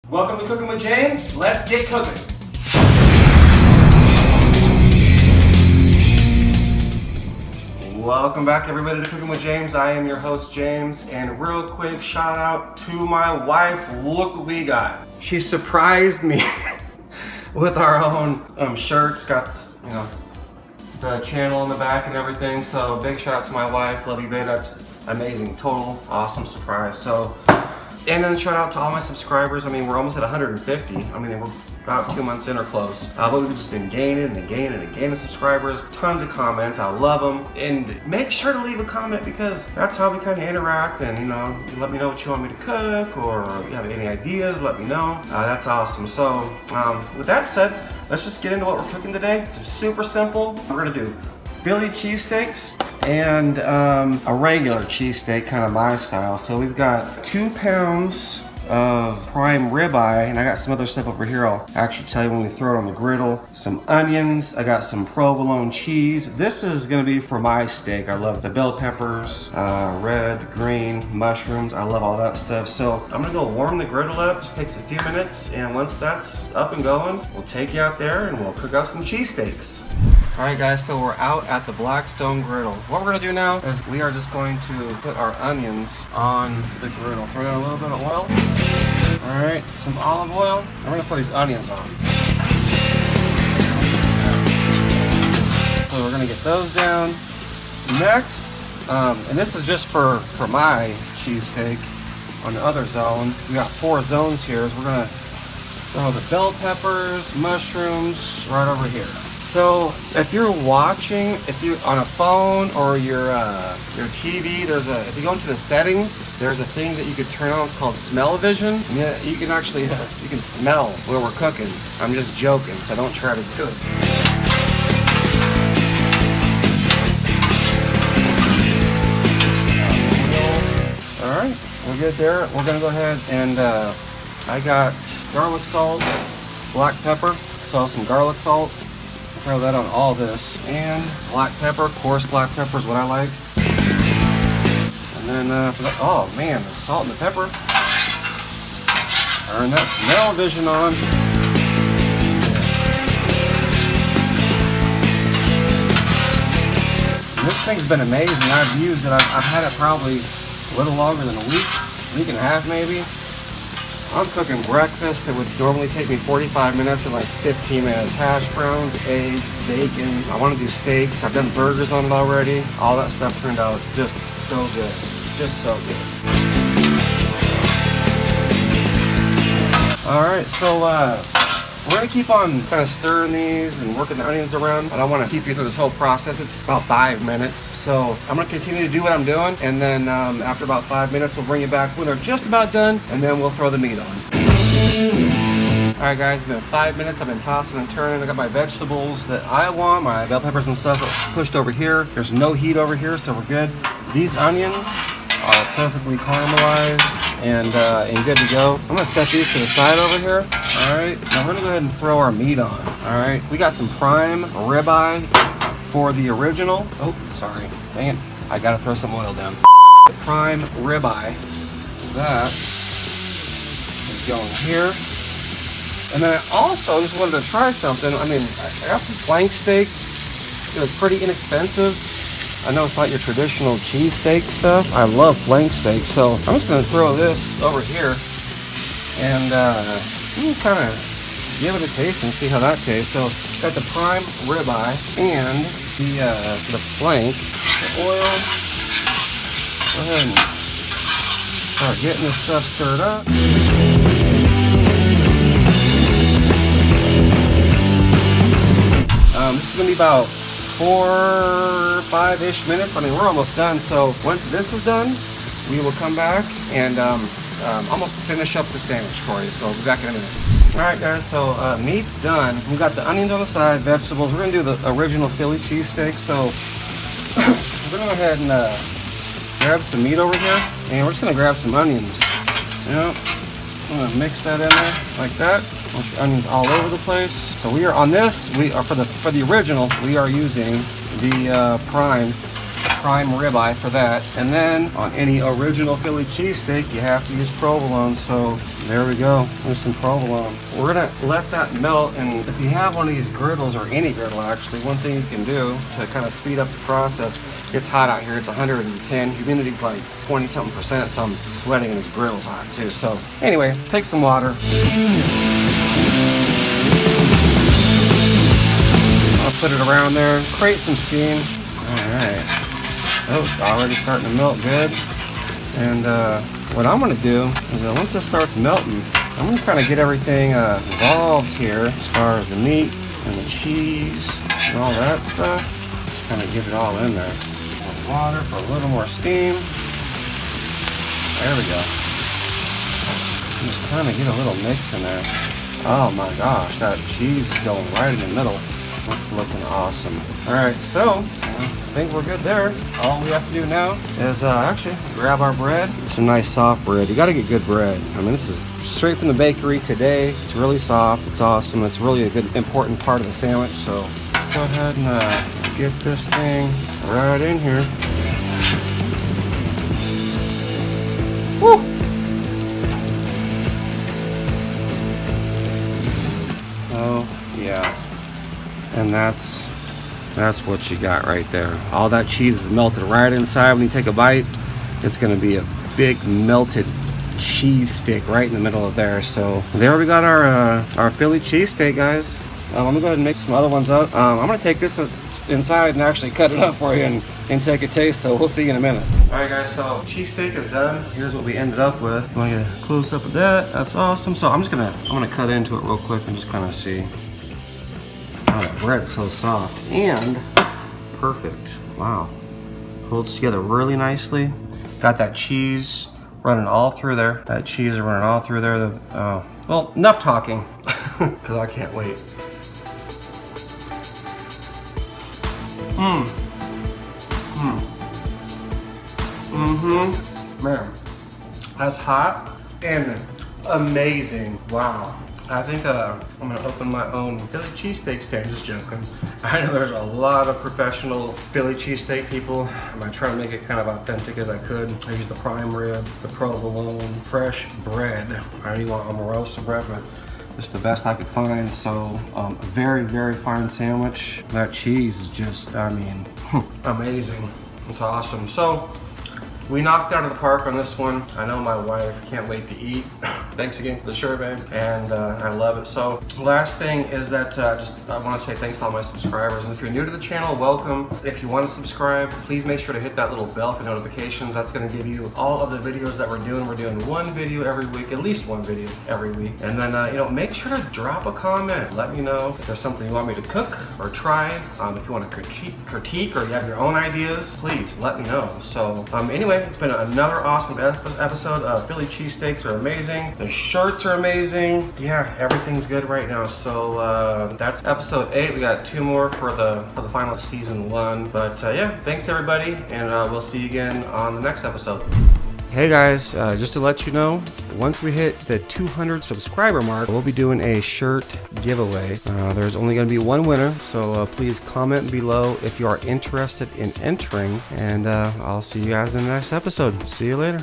Welcome to Cookin with James. Let's get cooking. Welcome back everybody to Cookin with James. I am your host James, and real quick shout out to my wife. Look what we got. She surprised me with our own shirts. Got the channel in the back and everything. So big shout out to my wife. Love you, babe. That's amazing. Total awesome surprise. So. And then shout out to all my subscribers. I mean, we're almost at 150. I mean, we're about 2 months in or close. But we've just been gaining and gaining and gaining subscribers. Tons of comments. I love them. And make sure to leave a comment because that's how we kind of interact. And you let me know what you want me to cook, or if you have any ideas, let me know. That's awesome. So with that said, let's just get into what we're cooking today. It's super simple. We're gonna do Philly cheesesteaks and a regular cheesesteak, kind of my style. So we've got 2 pounds of prime ribeye, and I got some other stuff over here I'll actually tell you when we throw it on the griddle. Some onions, I got some provolone cheese. This is gonna be for my steak. I love the bell peppers, red, green, mushrooms. I love all that stuff. So I'm gonna go warm the griddle up. Just takes a few minutes, and once that's up and going, we'll take you out there and we'll cook up some cheesesteaks. All right guys, so we're out at the Blackstone Griddle. What we're gonna do now is we are just going to put our onions on the griddle. Throw in a little bit of oil. All right, some olive oil. And we're gonna put these onions on. So we're gonna get those down. Next, and this is just for my cheesesteak. On the other zone, we got 4 zones here. So we're gonna throw the bell peppers, mushrooms right over here. So if you're watching, if you on a phone or your TV, if you go into the settings, there's a thing that you could turn on. It's called smell-o-vision. Yeah, you can actually you can smell where we're cooking. I'm just joking, so don't try to do it. All right, we're good there. We're gonna go ahead and I got garlic salt, black pepper, so some garlic salt. Throw that on all this, and black pepper, coarse black pepper is what I like. And then oh man, the salt and the pepper. Turn that smell-o-vision on. And this thing's been amazing. I've used it. I've had it probably a little longer than a week and a half maybe. I'm cooking breakfast that would normally take me 45 minutes in like 15 minutes. Hash browns, eggs, bacon. I want to do steaks. I've done burgers on it already. All that stuff turned out just so good. Just so good. Alright, so we're going to keep on kind of stirring these and working the onions around. I don't want to keep you through this whole process. It's about 5 minutes. So I'm going to continue to do what I'm doing. And then after about 5 minutes, we'll bring you back when they're just about done. And then we'll throw the meat on. Alright guys, it's been 5 minutes. I've been tossing and turning. I got my vegetables that I want. My bell peppers and stuff pushed over here. There's no heat over here, so we're good. These onions are perfectly caramelized and good to go. I'm gonna set these to the side over here. All right, now we're gonna go ahead and throw our meat on. All right, we got some prime ribeye for the original. Oh, sorry, dang it. I gotta throw some oil down. Prime ribeye, that is going here. And then I also just wanted to try something. I mean, I got some flank steak. It was pretty inexpensive. I know it's not your traditional cheesesteak stuff. I love flank steak, so I'm just gonna throw this over here and kind of give it a taste and see how that tastes. So got the prime ribeye and the flank, the oil. Go ahead and start getting this stuff stirred up. This is gonna be about 4-5-ish minutes. I mean, we're almost done. So once this is done, we will come back and almost finish up the sandwich for you. So we'll be back in a minute. All right, guys. So meat's done. We got the onions on the side, vegetables. We're gonna do the original Philly cheesesteak. So we're gonna go ahead and grab some meat over here, and we're just gonna grab some onions. Yep. I'm gonna mix that in there like that. Bunch of onions all over the place. So we are on this. We are for the original. We are using the prime prime ribeye for that. And then on any original Philly cheesesteak, you have to use provolone. So there we go. There's some provolone. We're gonna let that melt. And if you have one of these griddles, or any griddle actually, one thing you can do to kind of speed up the process, it's hot out here. It's 110. Humidity's like 20-something%. So I'm sweating and this grill's hot too. So anyway, take some water. I'll put it around there, create some steam. All right. Oh, it's already starting to melt good. And what I'm gonna do is once it starts melting, I'm gonna kind of get everything involved here as far as the meat and the cheese and all that stuff. Just kind of get it all in there. With water for a little more steam. There we go. Just kind of get a little mix in there. Oh my gosh, that cheese is going right in the middle. It's looking awesome. All right, so I think we're good there. All we have to do now is actually grab our bread. Some nice soft bread. You got to get good bread. I mean, this is straight from the bakery today. It's really soft. It's awesome. It's really a good, important part of the sandwich. So let's go ahead and get this thing right in here. Woo! Oh yeah. And that's what you got right there. All that cheese is melted right inside. When you take a bite, it's gonna be a big melted cheese stick right in the middle of there. So there we got our Philly cheesesteak, guys. I'm gonna go ahead and make some other ones up. I'm gonna take this inside and actually cut it up for you and take a taste. So we'll see you in a minute. All right, guys. So cheesesteak is done. Here's what we ended up with. You want to get a close up of that? That's awesome. So I'm gonna cut into it real quick and just kind of see. Oh, that bread's so soft and perfect. Wow. Holds together really nicely. Got that cheese running all through there. That cheese is running all through there. Well, enough talking, because I can't wait. Man, that's hot and amazing. Wow. I think I'm gonna open my own Philly cheesesteak stand. Just joking. I know there's a lot of professional Philly cheesesteak people. I'm gonna try to make it kind of authentic as I could. I use the prime rib, the provolone, fresh bread. I don't even want Omarosa bread, but this is the best I could find. So a very, very fine sandwich. That cheese is just, I mean, amazing. It's awesome. So we knocked out of the park on this one. I know my wife can't wait to eat. Thanks again for the shirt, babe, and I love it. So last thing is that I want to say thanks to all my subscribers. And if you're new to the channel, welcome. If you want to subscribe, please make sure to hit that little bell for notifications. That's going to give you all of the videos that we're doing. We're doing one video every week, at least one video every week. And then make sure to drop a comment. Let me know if there's something you want me to cook or try. If you want to critique or you have your own ideas, please let me know. So anyway, it's been another awesome episode. Philly cheesesteaks are amazing. The shirts are amazing. Yeah, everything's good right now. So that's episode 8. We got 2 more for the final season 1. But yeah, thanks everybody, and we'll see you again on the next episode. Hey guys, just to let you know, once we hit the 200 subscriber mark, we'll be doing a shirt giveaway. There's only going to be one winner, so please comment below if you are interested in entering, and I'll see you guys in the next episode. See you later.